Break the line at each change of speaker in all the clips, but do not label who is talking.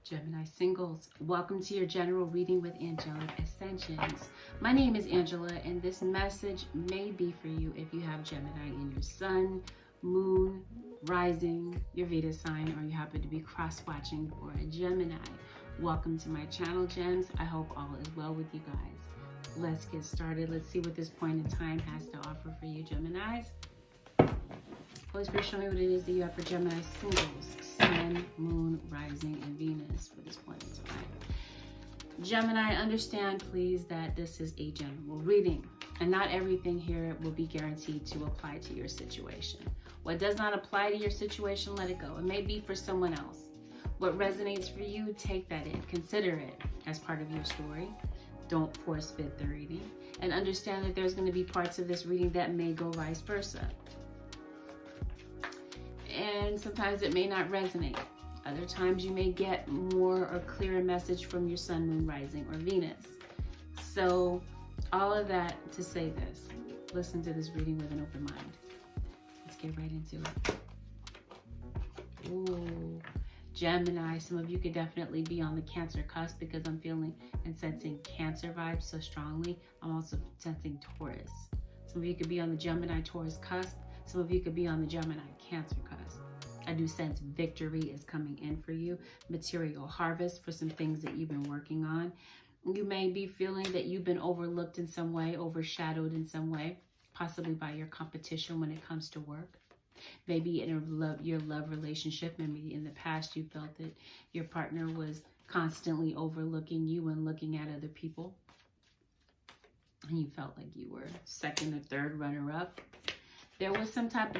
Gemini singles, welcome to your general reading with Angelic Ascensions. My name is Angela, and this message may be for you if you have Gemini in your sun, moon, rising, your Veda sign, or you happen to be cross-watching for a Gemini. Welcome to my channel, Gems. I hope all is well with you guys. Let's get started. Let's see what this point in time has to offer for you, Geminis. Holy Spirit, show me what it is that you have for Gemini singles, Sun, Moon, Rising, and Venus for this point in time. Gemini, understand, please, that this is a general reading, and not everything here will be guaranteed to apply to your situation. What does not apply to your situation, let it go. It may be for someone else. What resonates for you, take that in. Consider it as part of your story. Don't force fit the reading. And understand that there's going to be parts of this reading that may go vice versa. And sometimes it may not resonate. Other times you may get more or clearer message from your sun, moon, rising, or Venus. So all of that to say this, listen to this reading with an open mind. Let's get right into it. Ooh, Gemini, some of you could definitely be on the Cancer cusp because I'm feeling and sensing Cancer vibes so strongly. I'm also sensing Taurus. Some of you could be on the Gemini Taurus cusp. Some of you could be on the Gemini Cancer cusp. I do sense victory is coming in for you. Material harvest for some things that you've been working on. You may be feeling that you've been overlooked in some way, overshadowed in some way, possibly by your competition when it comes to work. Maybe in your love relationship, maybe in the past you felt that your partner was constantly overlooking you and looking at other people. And you felt like you were second or third runner-up. There's some type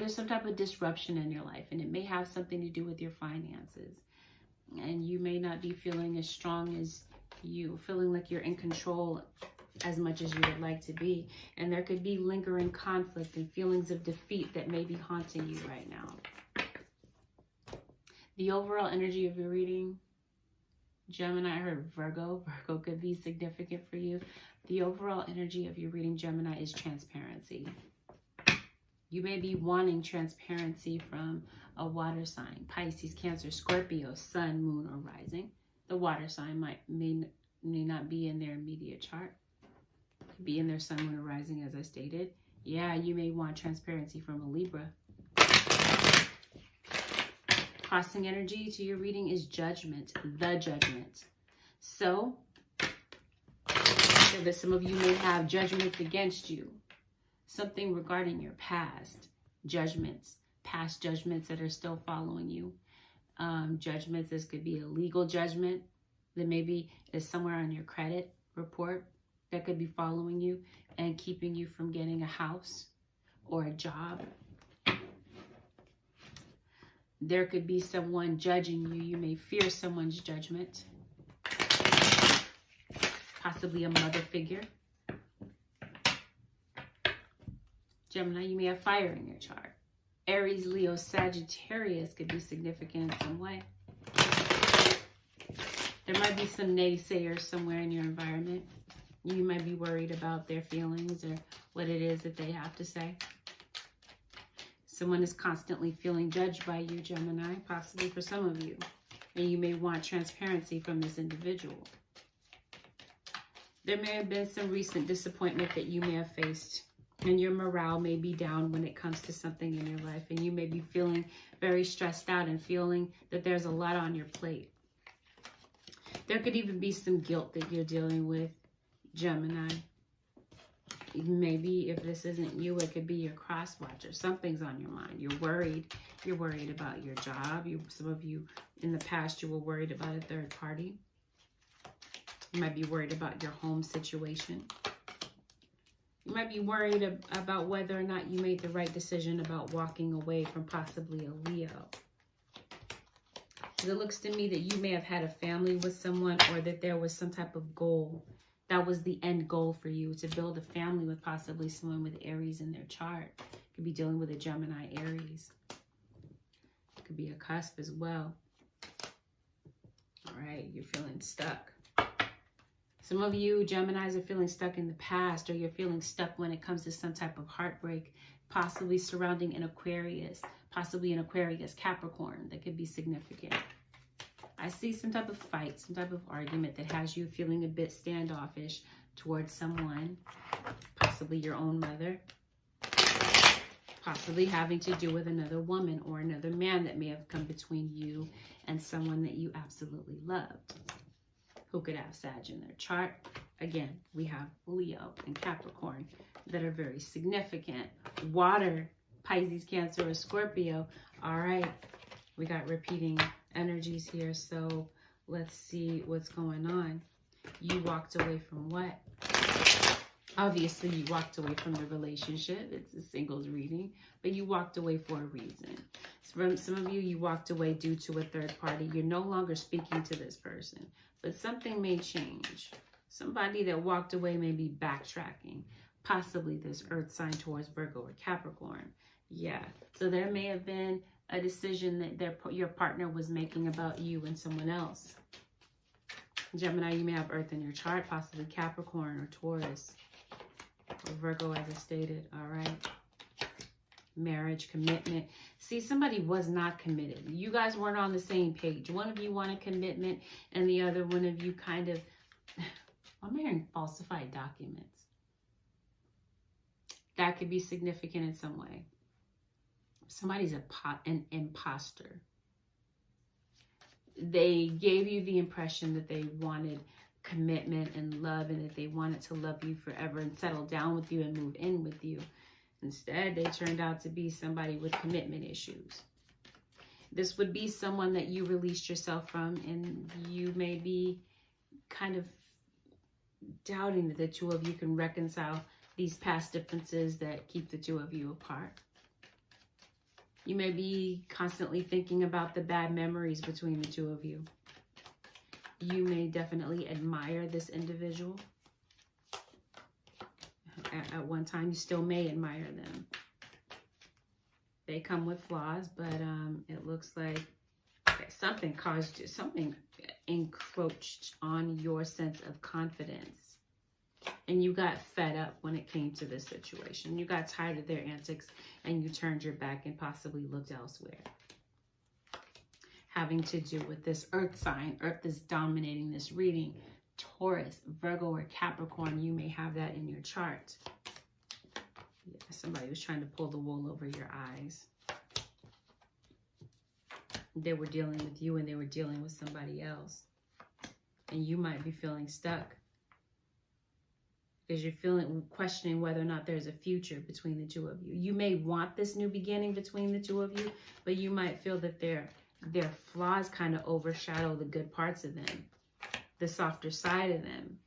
of disruption in your life, and it may have something to do with your finances. And you may not be feeling as strong as you, feeling like you're in control as much as you would like to be. And there could be lingering conflict and feelings of defeat that may be haunting you right now. The overall energy of your reading, Gemini, I heard Virgo. Virgo could be significant for you. The overall energy of your reading, Gemini, is transparency. You may be wanting transparency from a water sign, Pisces, Cancer, Scorpio, Sun, Moon, or Rising. The water sign may not be in their immediate chart. Could be in their Sun, Moon, or Rising, as I stated. Yeah, you may want transparency from a Libra. Crossing energy to your reading is judgment, the judgment. So that some of you may have judgments against you. Something regarding your past, judgments, past judgments that are still following you. Judgments, this could be a legal judgment that maybe is somewhere on your credit report that could be following you and keeping you from getting a house or a job. There could be someone judging you. You may fear someone's judgment. Possibly a mother figure. Gemini, you may have fire in your chart. Aries, Leo, Sagittarius could be significant in some way. There might be some naysayers somewhere in your environment. You might be worried about their feelings or what it is that they have to say. Someone is constantly feeling judged by you, Gemini, possibly for some of you. And you may want transparency from this individual. There may have been some recent disappointment that you may have faced. And your morale may be down when it comes to something in your life. And you may be feeling very stressed out and feeling that there's a lot on your plate. There could even be some guilt that you're dealing with, Gemini. Maybe if this isn't you, it could be your cross watcher. Something's on your mind. You're worried. You're worried about your job. Some of you in the past, you were worried about a third party. You might be worried about your home situation. You might be worried about whether or not you made the right decision about walking away from possibly a Leo. It looks to me that you may have had a family with someone, or that there was some type of goal. That was the end goal for you, to build a family with possibly someone with Aries in their chart. Could be dealing with a Gemini Aries. Could be a cusp as well. All right, you're feeling stuck. Some of you Geminis are feeling stuck in the past, or you're feeling stuck when it comes to some type of heartbreak, possibly surrounding an Aquarius, possibly an Aquarius Capricorn that could be significant. I I see some type of fight, some type of argument that has you feeling a bit standoffish towards someone, possibly your own mother, possibly having to do with another woman or another man that may have come between you and someone that you absolutely loved, who could have Sag in their chart. Again, we have Leo and Capricorn that are very significant. Water, Pisces, Cancer, or Scorpio. All right, we got repeating energies here, so let's see what's going on. You walked away from what? Obviously, you walked away from the relationship. It's a singles reading, but you walked away for a reason. From some of you, you walked away due to a third party. You're no longer speaking to this person, but something may change. Somebody that walked away may be backtracking, possibly this earth sign towards Virgo or Capricorn. Yeah, so there may have been a decision that your partner was making about you and someone else. Gemini, you may have earth in your chart, possibly Capricorn or Taurus or Virgo, as I stated. All right. Marriage, commitment. See, somebody was not committed. You guys weren't on the same page. One of you wanted commitment and the other one of you kind of, I'm hearing falsified documents. That could be significant in some way. Somebody's an imposter. They gave you the impression that they wanted commitment and love and that they wanted to love you forever and settle down with you and move in with you. Instead, they turned out to be somebody with commitment issues. This would be someone that you released yourself from, and you may be kind of doubting that the two of you can reconcile these past differences that keep the two of you apart. You may be constantly thinking about the bad memories between the two of you. You may definitely admire this individual. At one time, you still may admire them. They come with flaws, but it looks like something caused you, something encroached on your sense of confidence. And you got fed up when it came to this situation. You got tired of their antics and you turned your back and possibly looked elsewhere. Having to do with this earth sign. Earth is dominating this reading. Taurus, Virgo, or Capricorn, you may have that in your chart. Yeah, somebody was trying to pull the wool over your eyes. They were dealing with you and they were dealing with somebody else. And you might be feeling stuck, because you're questioning whether or not there's a future between the two of you. You may want this new beginning between the two of you, but you might feel that their flaws kind of overshadow the good parts of them, the softer side of them.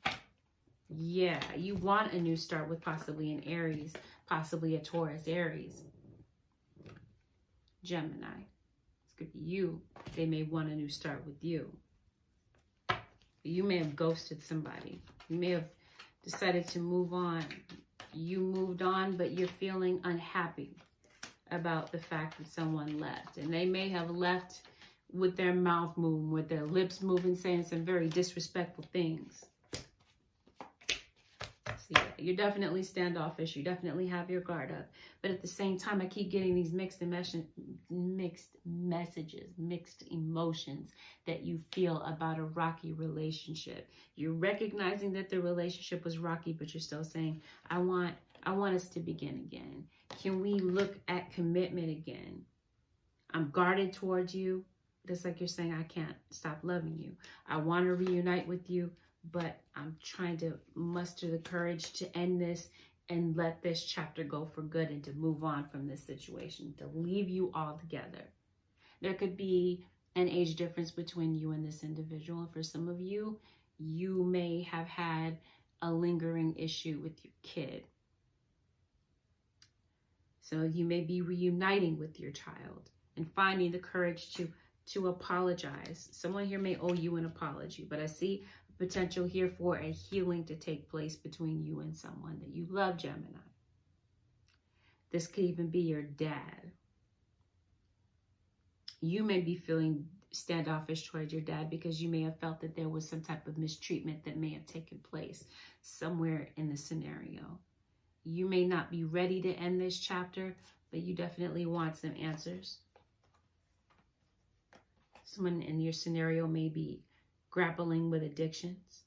Yeah, you want a new start with possibly an Aries, possibly a Taurus, Aries. Gemini. This could be you. They may want a new start with you. You may have ghosted somebody. You may have decided to move on. You moved on, but you're feeling unhappy about the fact that someone left. And they may have left with their mouth moving, with their lips moving, saying some very disrespectful things. So yeah, you're definitely standoffish. You definitely have your guard up. But at the same time, I keep getting these mixed messages, mixed emotions that you feel about a rocky relationship. You're recognizing that the relationship was rocky, but you're still saying, I want us to begin again. Can we look at commitment again? I'm guarded towards you. Just like you're saying, I can't stop loving you. I want to reunite with you, but I'm trying to muster the courage to end this and let this chapter go for good and to move on from this situation, to leave you all together. There could be an age difference between you and this individual. For some of you, you may have had a lingering issue with your kid. So you may be reuniting with your child and finding the courage to apologize. Someone here may owe you an apology, but I see potential here for a healing to take place between you and someone that you love, Gemini. This could even be your dad. You may be feeling standoffish towards your dad because you may have felt that there was some type of mistreatment that may have taken place somewhere in the scenario. You may not be ready to end this chapter, but you definitely want some answers. Someone in your scenario may be grappling with addictions.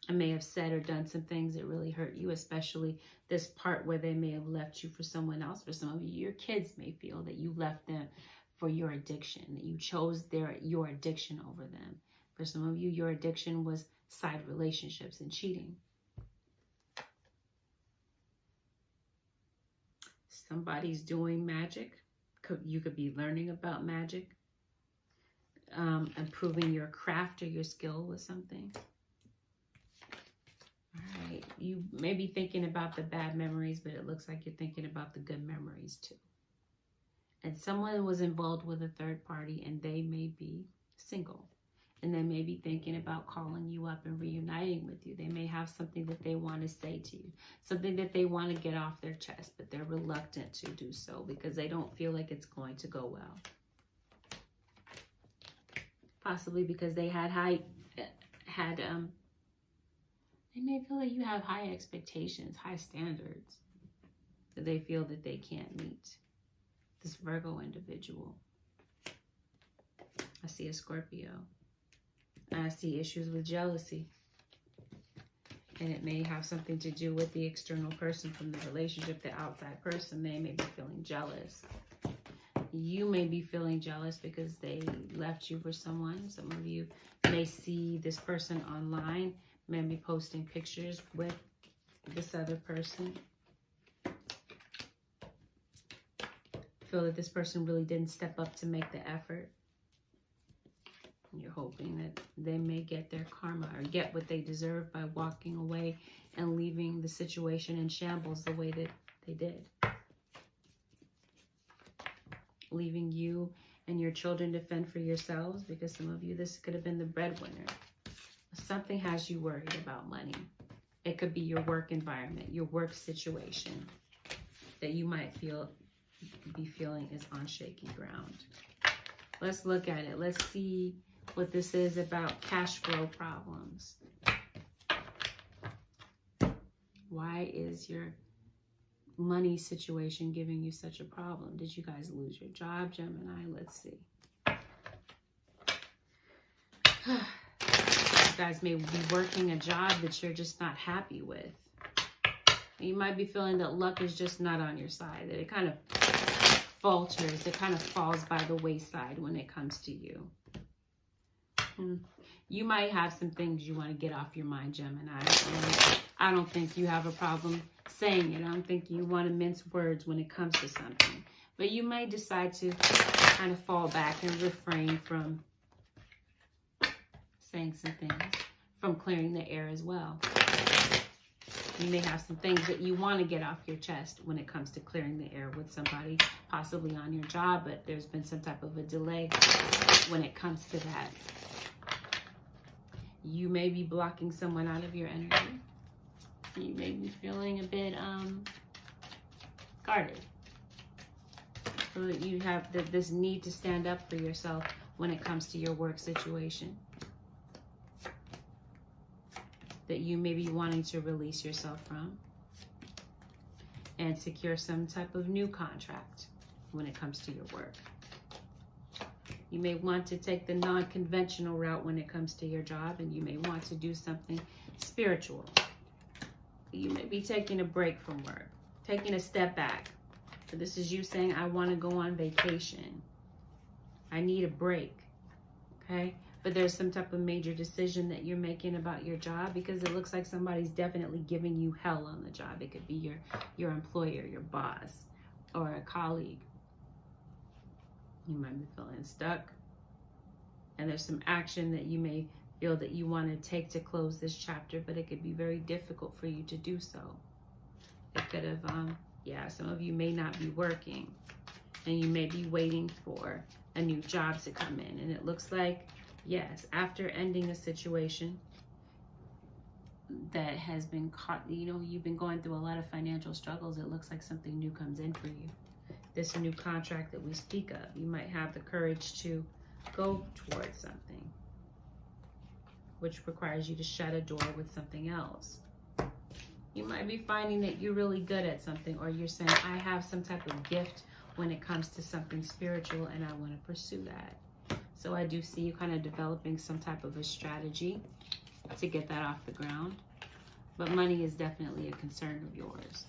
I may have said or done some things that really hurt you, especially this part where they may have left you for someone else. For some of you, your kids may feel that you left them for your addiction, that you chose your addiction over them. For some of you, your addiction was side relationships and cheating. Somebody's doing magic. You could be learning about magic, improving your craft or your skill with something. All right, you may be thinking about the bad memories, but it looks like you're thinking about the good memories too. And someone was involved with a third party, and they may be single. And they may be thinking about calling you up and reuniting with you. They may have something that they want to say to you, something that they want to get off their chest, but they're reluctant to do so because they don't feel like it's going to go well. Possibly because they they may feel that you have high expectations, high standards that they feel that they can't meet. This Virgo individual. I see a Scorpio. I see issues with jealousy. And it may have something to do with the external person from the relationship, the outside person. They may be feeling jealous. You may be feeling jealous because they left you for someone. Some of you may see this person online, may be posting pictures with this other person. Feel that this person really didn't step up to make the effort. You're hoping that they may get their karma or get what they deserve by walking away and leaving the situation in shambles the way that they did. Leaving you and your children to fend for yourselves, because some of you, this could have been the breadwinner. Something has you worried about money. It could be your work environment, your work situation that you might be feeling is on shaky ground. Let's look at it. Let's see what this is about cash flow problems. Why is your money situation giving you such a problem? Did you guys lose your job, Gemini? Let's see. You guys may be working a job that you're just not happy with. You might be feeling that luck is just not on your side, that it kind of falters, it kind of falls by the wayside when it comes to you. You might have some things you want to get off your mind, Gemini. I don't think you have a problem saying it. I don't think you want to mince words when it comes to something. But you may decide to kind of fall back and refrain from saying some things, from clearing the air as well. You may have some things that you want to get off your chest when it comes to clearing the air with somebody, possibly on your job, but there's been some type of a delay when it comes to that. You may be blocking someone out of your energy. You may be feeling a bit guarded. So that you have this need to stand up for yourself when it comes to your work situation. That you may be wanting to release yourself from and secure some type of new contract when it comes to your work. You may want to take the non-conventional route when it comes to your job, and you may want to do something spiritual. You may be taking a break from work, taking a step back. So this is you saying, I want to go on vacation. I need a break, okay? But there's some type of major decision that you're making about your job, because it looks like somebody's definitely giving you hell on the job. It could be your employer, your boss, or a colleague. You might be feeling stuck. And there's some action that you may feel that you want to take to close this chapter, but it could be very difficult for you to do so. It could have, some of you may not be working, and you may be waiting for a new job to come in. And it looks like, yes, after ending a situation that has been caught, you've been going through a lot of financial struggles, it looks like something new comes in for you. This new contract that we speak of, you might have the courage to go towards something, which requires you to shut a door with something else. You might be finding that you're really good at something, or you're saying, I have some type of gift when it comes to something spiritual and I want to pursue that. So I do see you kind of developing some type of a strategy to get that off the ground. But money is definitely a concern of yours.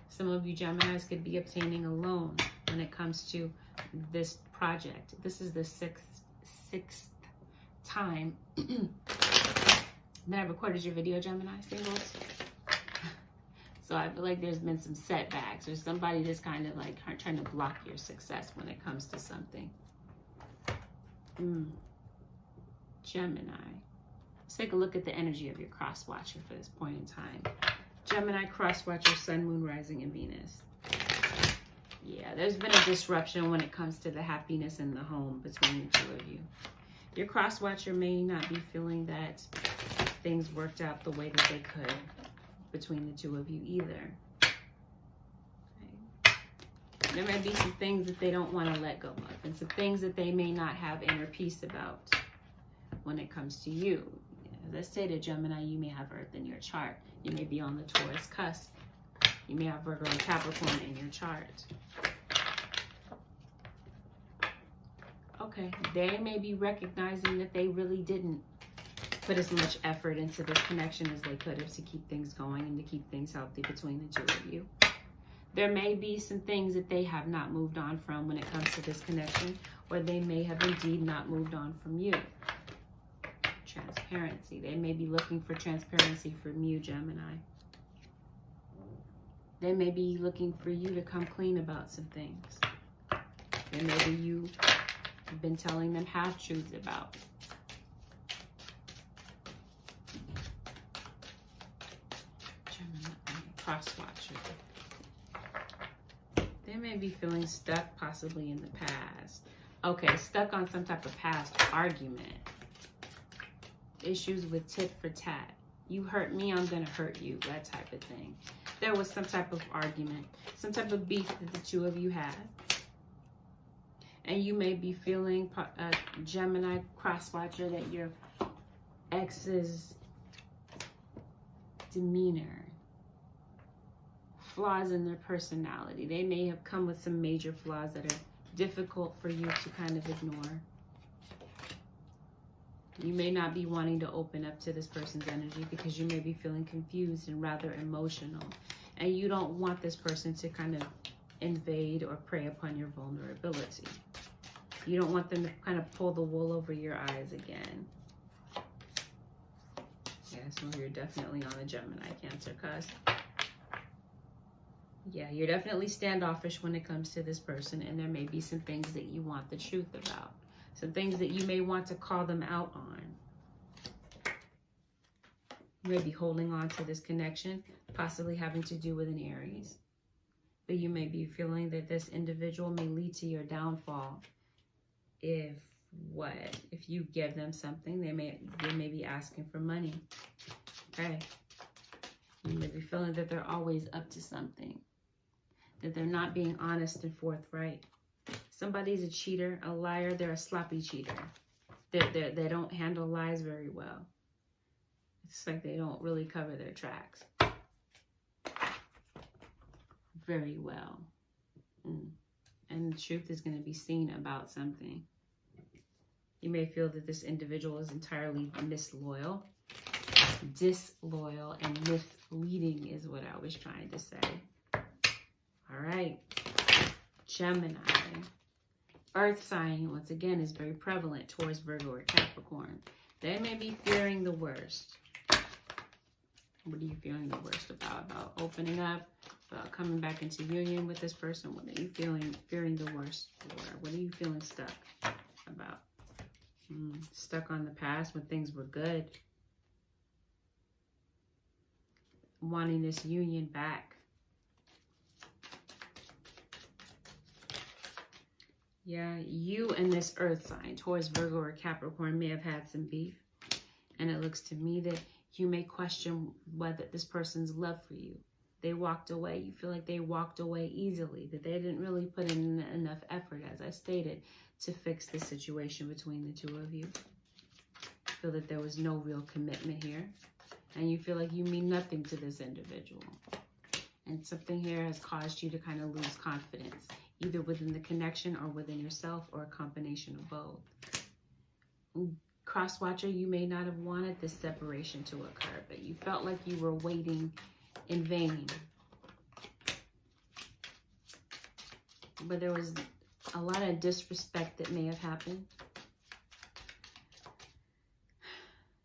Some of you Geminis could be obtaining a loan when it comes to this project. This is the sixth time that I recorded your video, Gemini singles. So I feel like there's been some setbacks or somebody that's kind of like trying to block your success when it comes to something. Gemini. Let's take a look at the energy of your cross watcher for this point in time. Gemini cross watcher, Sun, Moon, Rising, and Venus. Yeah, there's been a disruption when it comes to the happiness in the home between the two of you. Your cross watcher may not be feeling that things worked out the way that they could between the two of you either. Okay. There may be some things that they don't want to let go of, and some things that they may not have inner peace about when it comes to you. As I stated, Gemini, you may have Earth in your chart. You may be on the Taurus cusp. You may have Virgo and Capricorn in your chart. Okay, they may be recognizing that they really didn't put as much effort into this connection as they could have to keep things going and to keep things healthy between the two of you. There may be some things that they have not moved on from when it comes to this connection, or they may have indeed not moved on from you. Transparency. They may be looking for transparency from you, Gemini. They may be looking for you to come clean about some things. And maybe you have been telling them half-truths about. Gemini, cross-watcher. They may be feeling stuck possibly in the past. Okay, stuck on some type of past argument. Issues with tit for tat. You hurt me, I'm gonna hurt you, that type of thing. There was some type of argument, some type of beef that the two of you had. And you may be feeling, Gemini cross-watcher, that your ex's demeanor, flaws in their personality. They may have come with some major flaws that are difficult for you to kind of ignore. You may not be wanting to open up to this person's energy because you may be feeling confused and rather emotional. And you don't want this person to kind of invade or prey upon your vulnerability. You don't want them to kind of pull the wool over your eyes again. Yeah, so you're definitely on the Gemini Cancer cusp. Yeah, you're definitely standoffish when it comes to this person, and there may be some things that you want the truth about. Some things that you may want to call them out on. You may be holding on to this connection, possibly having to do with an Aries. But you may be feeling that this individual may lead to your downfall. If you give them something, they may be asking for money. Okay. You may be feeling that they're always up to something. That they're not being honest and forthright. Somebody's a cheater, a liar, they're a sloppy cheater. They don't handle lies very well. It's like they don't really cover their tracks very well. And the truth is going to be seen about something. You may feel that this individual is entirely disloyal, and misleading is what I was trying to say. All right, Gemini. Earth sign, once again, is very prevalent towards Virgo or Capricorn. They may be fearing the worst. What are you fearing the worst about? About opening up? About coming back into union with this person? What are you fearing the worst for? What are you feeling stuck about? Stuck on the past when things were good. Wanting this union back. Yeah, you and this earth sign, Taurus, Virgo, or Capricorn, may have had some beef. And it looks to me that you may question whether this person's love for you. They walked away. You feel like they walked away easily, that they didn't really put in enough effort, as I stated, to fix the situation between the two of you. You feel that there was no real commitment here. And you feel like you mean nothing to this individual. And something here has caused you to kind of lose confidence. either within the connection or within yourself, or a combination of both. Cross-watcher, you may not have wanted this separation to occur, but you felt like you were waiting in vain. But there was a lot of disrespect that may have happened.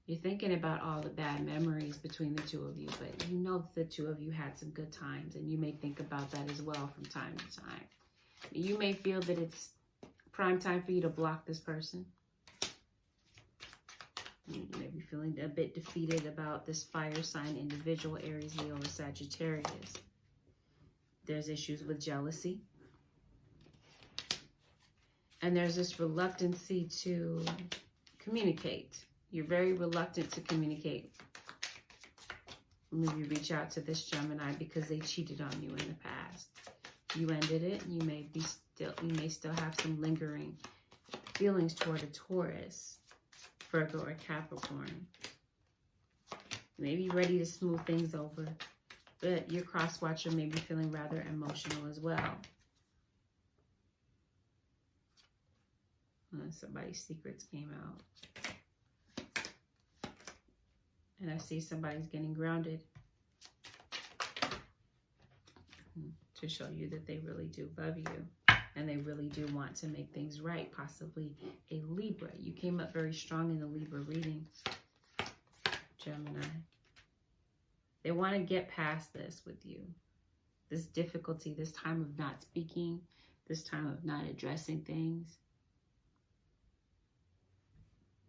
You're thinking about all the bad memories between the two of you, but you know the two of you had some good times, and you may think about that as well from time to time. You may feel that it's prime time for you to block this person. You may be feeling a bit defeated about this fire sign individual, Aries, Leo, or Sagittarius. There's issues with jealousy. And there's this reluctancy to communicate. You're very reluctant to communicate. Maybe reach out to this Gemini because they cheated on you in the past. You ended it, and you may still have some lingering feelings toward a Taurus, Virgo, or Capricorn. You may be ready to smooth things over, but your cross-watcher may be feeling rather emotional as well. Somebody's secrets came out. And I see somebody's getting grounded to show you that they really do love you. And they really do want to make things right. Possibly a Libra. You came up very strong in the Libra reading, Gemini. They want to get past this with you. This difficulty, this time of not speaking, this time of not addressing things.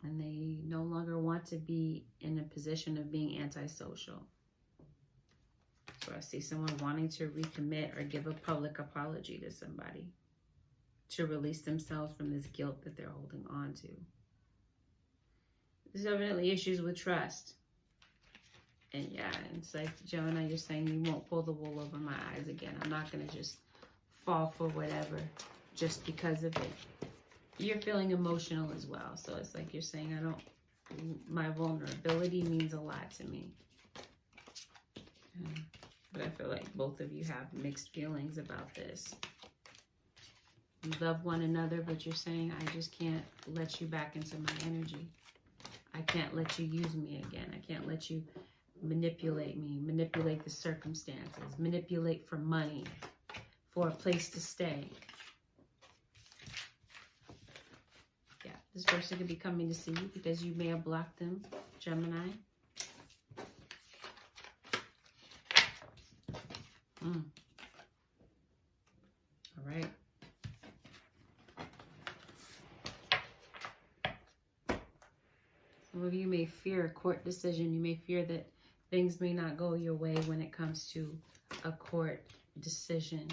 And they no longer want to be in a position of being antisocial. So I see someone wanting to recommit or give a public apology to somebody, to release themselves from this guilt that they're holding on to. There's definitely issues with trust. And yeah, it's like, Gemini, you're saying you won't pull the wool over my eyes again. I'm not going to just fall for whatever just because of it. You're feeling emotional as well. So it's like you're saying, my vulnerability means a lot to me. But I feel like both of you have mixed feelings about this. You love one another, but you're saying, I just can't let you back into my energy. I can't let you use me again. I can't let you manipulate me, manipulate the circumstances, manipulate for money, for a place to stay. Yeah, this person could be coming to see you because you may have blocked them, Gemini. All right. Some of you may fear a court decision. You may fear that things may not go your way when it comes to a court decision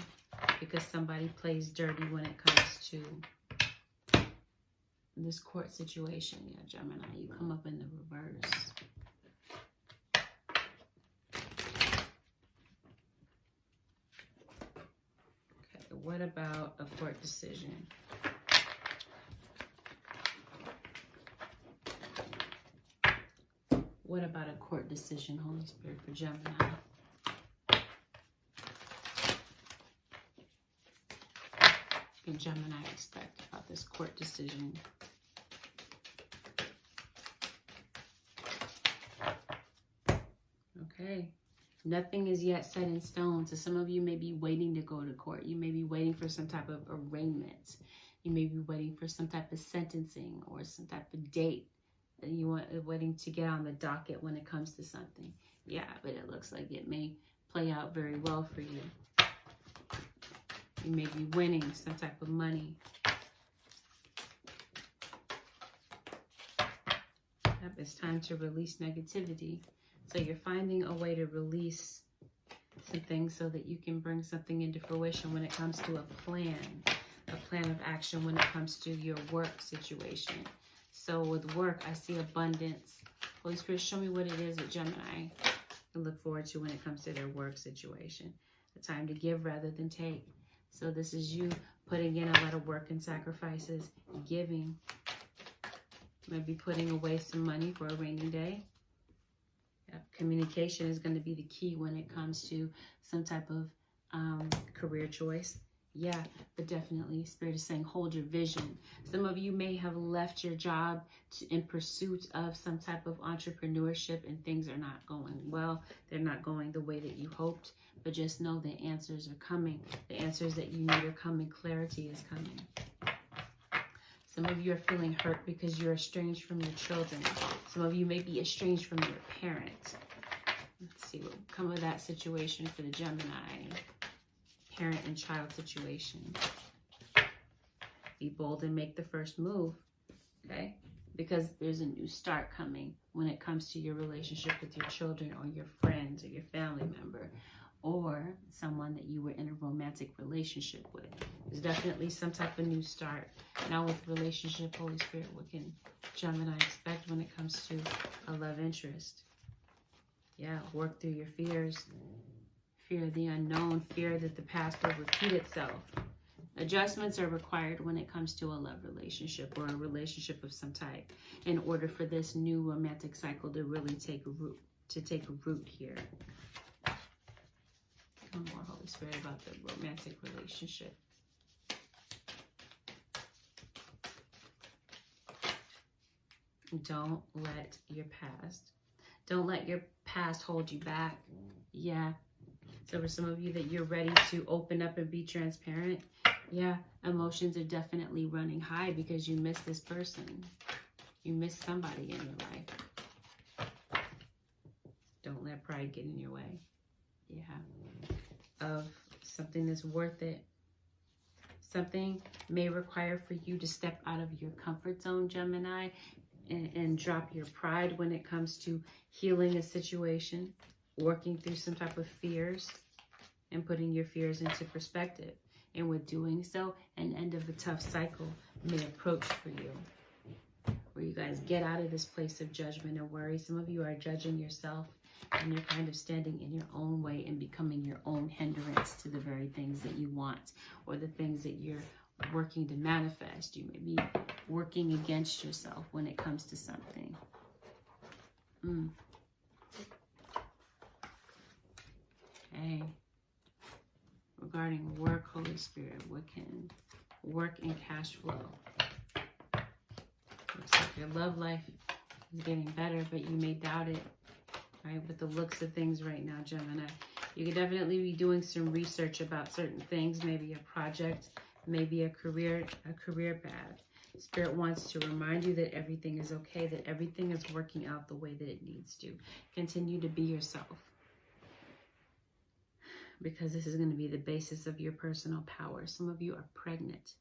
because somebody plays dirty when it comes to this court situation. Yeah, Gemini, you come up in the reverse. Okay, what about a court decision? What about a court decision, Holy Spirit, for Gemini? What can Gemini expect about this court decision? Okay. Nothing is yet set in stone. So some of you may be waiting to go to court. You may be waiting for some type of arraignment. You may be waiting for some type of sentencing or some type of date. You want waiting to get on the docket when it comes to something. Yeah, but it looks like it may play out very well for you. You may be winning some type of money. Yep, it's time to release negativity. So you're finding a way to release some things so that you can bring something into fruition when it comes to a plan of action when it comes to your work situation. So with work, I see abundance. Holy Spirit, show me what it is that Gemini can look forward to when it comes to their work situation. A time to give rather than take. So this is you putting in a lot of work and sacrifices, giving. Maybe putting away some money for a rainy day. Yep. Communication is going to be the key when it comes to some type of career choice. Yeah, but definitely Spirit is saying hold your vision. Some of you may have left your job in pursuit of some type of entrepreneurship, and things are not going well. They're not going the way that you hoped, but just know the answers are coming. The answers that you need are coming. Clarity is coming. Some of you are feeling hurt because you're estranged from your children. Some of you may be estranged from your parent. Let's see what will come of that situation for the Gemini. Parent and child situation. Be bold and make the first move, okay? Because there's a new start coming when it comes to your relationship with your children or your friends or your family member or someone that you were in a romantic relationship with. There's definitely some type of new start. Now with relationship, Holy Spirit, what can Gemini expect when it comes to a love interest? Yeah, work through your fears. Fear of the unknown, fear that the past will repeat itself. Adjustments are required when it comes to a love relationship or a relationship of some type in order for this new romantic cycle to really take root here. Come more, Holy Spirit, about the romantic relationship. Don't let your past hold you back. Yeah. So for some of you that you're ready to open up and be transparent, yeah, emotions are definitely running high because you miss this person. You miss somebody in your life. Don't let pride get in your way. Yeah. Of something that's worth it. Something may require for you to step out of your comfort zone, Gemini, and drop your pride when it comes to healing a situation, working through some type of fears, and putting your fears into perspective. And with doing so, an end of a tough cycle may approach for you, where you guys get out of this place of judgment and worry. Some of you are judging yourself, and you're kind of standing in your own way and becoming your own hindrance to the very things that you want or the things that you're working to manifest. You may be working against yourself when it comes to something. Okay. Regarding work, Holy Spirit, what can work and cash flow? Looks like your love life is getting better, but you may doubt it, right? With the looks of things right now, Gemini. You could definitely be doing some research about certain things, maybe a project, maybe a career path. Spirit wants to remind you that everything is okay, that everything is working out the way that it needs to. Continue to be yourself, because this is going to be the basis of your personal power. Some of you are pregnant,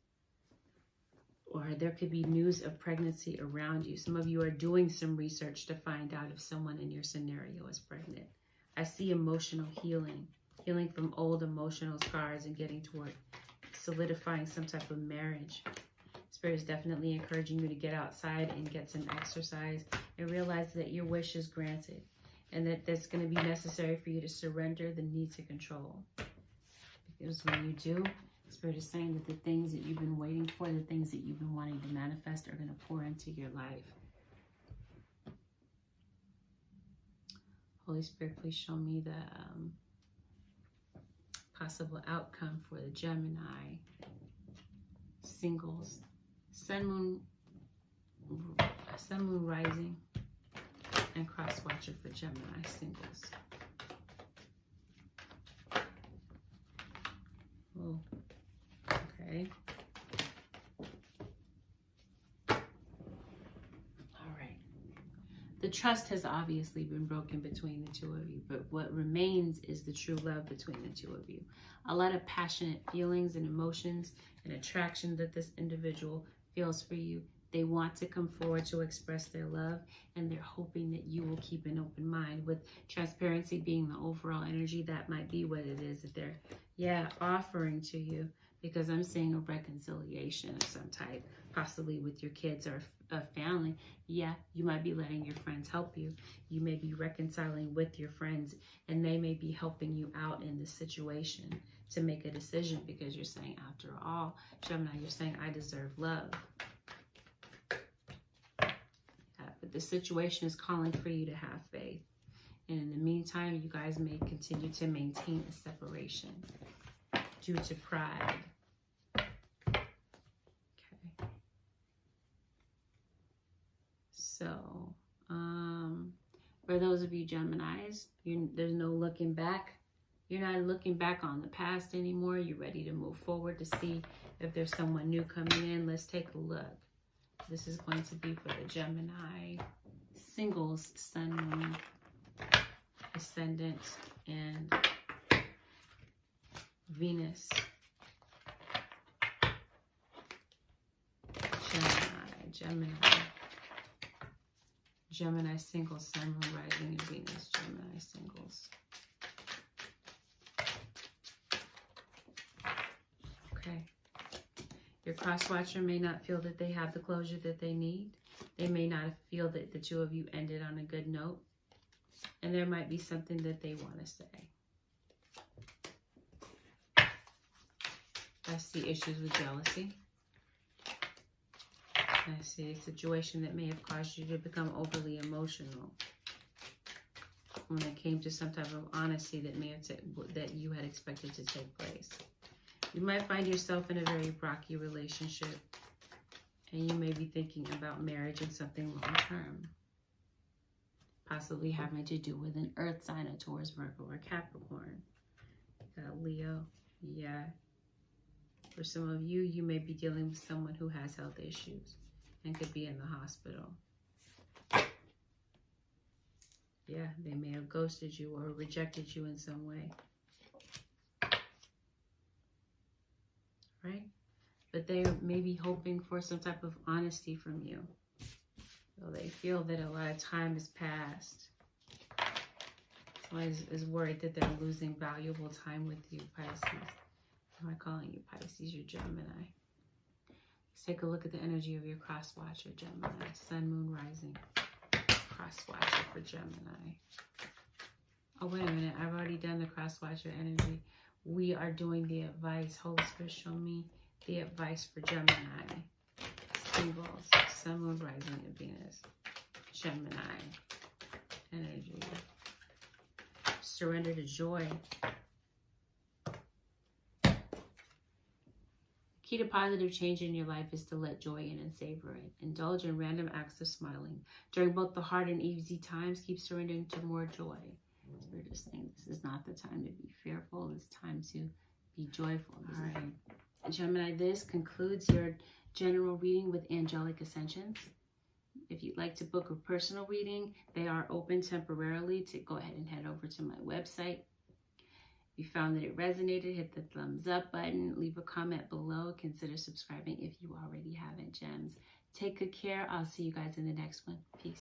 or there could be news of pregnancy around you. Some of you are doing some research to find out if someone in your scenario is pregnant. I see emotional healing from old emotional scars and getting toward solidifying some type of marriage. Spirit is definitely encouraging you to get outside and get some exercise and realize that your wish is granted, and that that's going to be necessary for you to surrender the need to control. Because when you do, Spirit is saying that the things that you've been waiting for, the things that you've been wanting to manifest are going to pour into your life. Holy Spirit, please show me the possible outcome for the Gemini singles. Sun, moon rising, and cross watcher for Gemini singles. Oh, okay. All right. The trust has obviously been broken between the two of you, but what remains is the true love between the two of you. A lot of passionate feelings and emotions and attraction that this individual feels for you. They want to come forward to express their love, and they're hoping that you will keep an open mind. With transparency being the overall energy, that might be what it is that they're, offering to you, because I'm seeing a reconciliation of some type, possibly with your kids or a family. Yeah, you might be letting your friends help you. You may be reconciling with your friends, and they may be helping you out in this situation to make a decision, because you're saying, after all, Gemini, you're saying, I deserve love. But the situation is calling for you to have faith. And in the meantime, you guys may continue to maintain a separation due to pride. So, for those of you Geminis, there's no looking back. You're not looking back on the past anymore. You're ready to move forward to see if there's someone new coming in. Let's take a look. This is going to be for the Gemini singles, Sun, Moon, Ascendant, and Venus. Gemini singles, Sun, Moon, Rising, and Venus. Gemini singles. Okay. Your cross-watcher may not feel that they have the closure that they need. They may not feel that the two of you ended on a good note. And there might be something that they want to say. I see issues with jealousy. I see a situation that may have caused you to become overly emotional when it came to some type of honesty that may have that you had expected to take place. You might find yourself in a very rocky relationship, and you may be thinking about marriage and something long-term, possibly having to do with an earth sign, a Taurus, Virgo, or Capricorn. Got Leo, yeah. For some of you, you may be dealing with someone who has health issues and could be in the hospital. Yeah, they may have ghosted you or rejected you in some way. Right? But they may be hoping for some type of honesty from you. So they feel that a lot of time has passed. Someone is worried that they're losing valuable time with you, Pisces. Am I calling you Pisces? You're Gemini. Let's take a look at the energy of your cross-watcher, Gemini. Sun, Moon, Rising. Cross-watcher for Gemini. Oh, wait a minute. I've already done the cross-watcher energy. We are doing the advice. Holy Spirit, show me the advice for Gemini. Singles. Sun, Moon, Rising, and Venus. Gemini. Energy. Surrender to joy. Key to positive change in your life is to let joy in and savor it. Indulge in random acts of smiling. During both the hard and easy times, keep surrendering to more joy. So we're just saying this is not the time to be fearful. It's time to be joyful. All right. Gemini, this concludes your general reading with Angelic Ascensions. If you'd like to book a personal reading, they are open temporarily. To go ahead and head over to my website. If you found that it resonated, hit the thumbs up button, leave a comment below, consider subscribing if you already haven't, gems. Take good care. I'll see you guys in the next one. Peace.